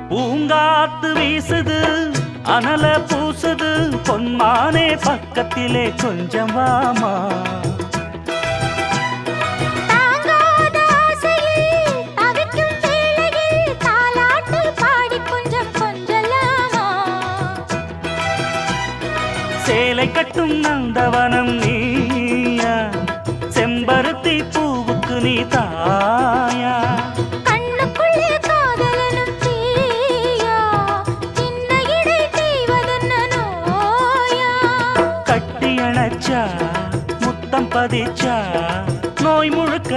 பூங்காத்து வீசுது அனல பூசுது பொன்மானே பக்கத்திலே கொஞ்சம் வாமா சேலை கட்டும் நந்தவனம் நீயா செம்பருத்தி பூவுக்கு நீ தாயா கண்ணுக்குள்ளே காதலனும் தீயா சின்ன இடை தீவதென்ன நோயா கட்டி அணைச்சா முத்தம் பதிச்சா நோய் முழுக்க